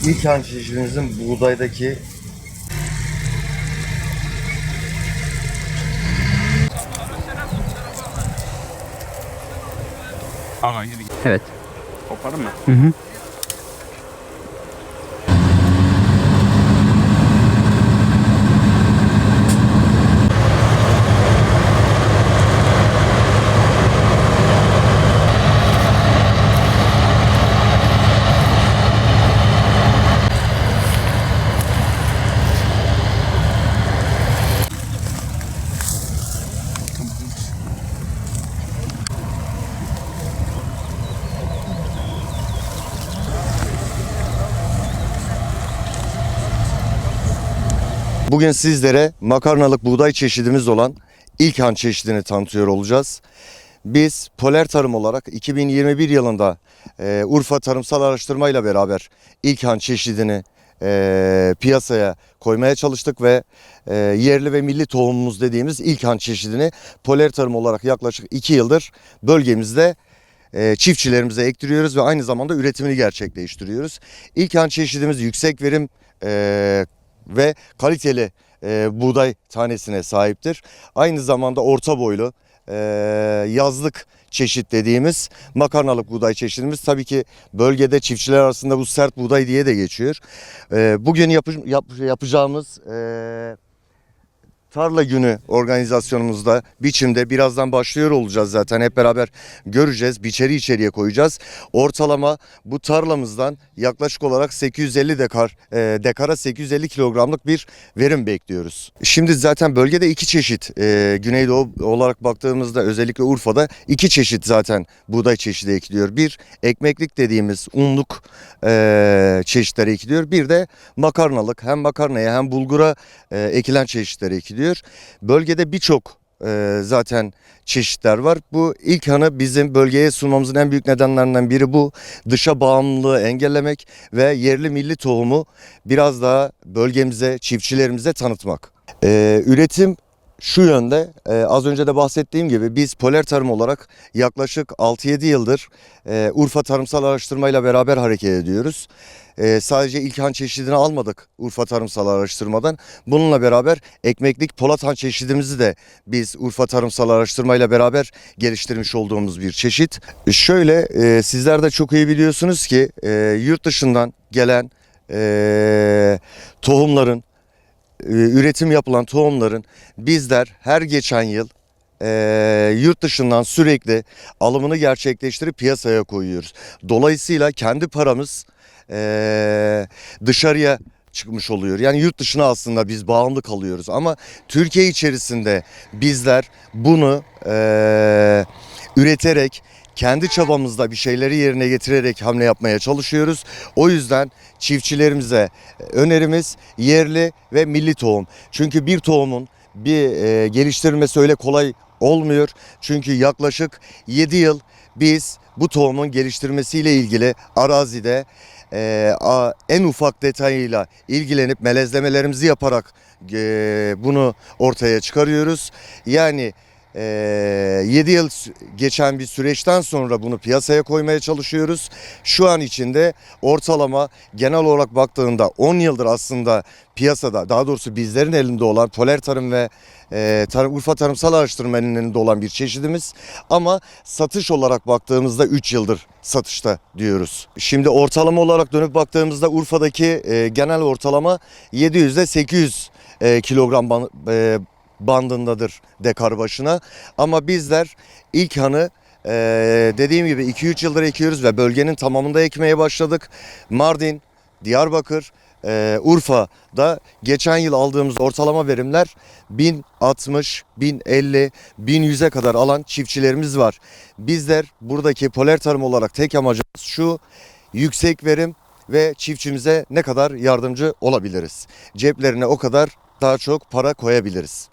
İlk han çeşidimizin buğdaydaki Aga yedi. Evet. Koparın mı? Hı hı. Bugün sizlere makarnalık buğday çeşidimiz olan ilk han çeşidini tanıtıyor olacağız. Biz Poler Tarım olarak 2021 yılında Urfa Tarımsal Araştırma ile beraber ilk han çeşidini piyasaya koymaya çalıştık ve yerli ve milli tohumumuz dediğimiz ilk han çeşidini Poler Tarım olarak yaklaşık 2 yıldır bölgemizde çiftçilerimize ektiriyoruz ve aynı zamanda üretimini gerçekleştiriyoruz. İlk han çeşidimiz yüksek verim ve kaliteli buğday tanesine sahiptir. Aynı zamanda orta boylu yazlık çeşit dediğimiz makarnalık buğday çeşidimiz tabii ki bölgede çiftçiler arasında bu sert buğday diye de geçiyor. Bugün yapacağımız Tarla Günü organizasyonumuzda biçimde birazdan başlıyor olacağız zaten. Hep beraber göreceğiz. Biçeri içeriye koyacağız. Ortalama bu tarlamızdan yaklaşık olarak 850 dekara 850 kilogramlık bir verim bekliyoruz. Şimdi zaten bölgede iki çeşit Güneydoğu olarak baktığımızda özellikle Urfa'da iki çeşit zaten buğday çeşidi ekiliyor. Bir ekmeklik dediğimiz unluk çeşitleri ekiliyor. Bir de makarnalık hem makarnaya hem bulgura ekilen çeşitleri ekiliyor. Bölgede birçok zaten çeşitler var. Bu ilk hanı bizim bölgeye sunmamızın en büyük nedenlerinden biri bu. Dışa bağımlılığı engellemek ve yerli milli tohumu biraz daha bölgemize, çiftçilerimize tanıtmak. Üretim şu yönde, az önce de bahsettiğim gibi biz Poler Tarım olarak yaklaşık 6-7 yıldır Urfa Tarımsal Araştırma ile beraber hareket ediyoruz. Sadece ilk han çeşidini almadık Urfa Tarımsal Araştırma'dan. Bununla beraber ekmeklik Polat han çeşidimizi de biz Urfa Tarımsal Araştırma ile beraber geliştirmiş olduğumuz bir çeşit. Şöyle sizler de çok iyi biliyorsunuz ki yurt dışından gelen tohumların, üretim yapılan tohumların bizler her geçen yıl yurt dışından sürekli alımını gerçekleştirip piyasaya koyuyoruz. Dolayısıyla kendi paramız dışarıya çıkmış oluyor. Yani yurt dışına aslında biz bağımlı kalıyoruz ama Türkiye içerisinde bizler bunu üreterek kendi çabamızda bir şeyleri yerine getirerek hamle yapmaya çalışıyoruz. O yüzden çiftçilerimize önerimiz yerli ve milli tohum. Çünkü bir tohumun bir geliştirilmesi öyle kolay olmuyor. Çünkü yaklaşık 7 yıl biz bu tohumun geliştirmesiyle ilgili arazide en ufak detayıyla ilgilenip melezlemelerimizi yaparak bunu ortaya çıkarıyoruz. Yani 7 yıl geçen bir süreçten sonra bunu piyasaya koymaya çalışıyoruz. Şu an içinde ortalama genel olarak baktığında 10 yıldır aslında piyasada, daha doğrusu bizlerin elinde olan Poler Tarım ve Urfa Tarımsal Araştırma'nın elinde olan bir çeşidimiz. Ama satış olarak baktığımızda 3 yıldır satışta diyoruz. Şimdi ortalama olarak dönüp baktığımızda Urfa'daki genel ortalama 700 ile 800 kilogram bandındadır dekar başına. Ama bizler ilk hanı dediğim gibi 2-3 yıldır ekiyoruz ve bölgenin tamamında ekmeye başladık. Mardin, Diyarbakır, Urfa'da geçen yıl aldığımız ortalama verimler 1060, 1050, 1100'e kadar alan çiftçilerimiz var. Bizler buradaki Poler Tarım olarak tek amacımız şu: yüksek verim ve çiftçimize ne kadar yardımcı olabiliriz. Ceplerine o kadar daha çok para koyabiliriz.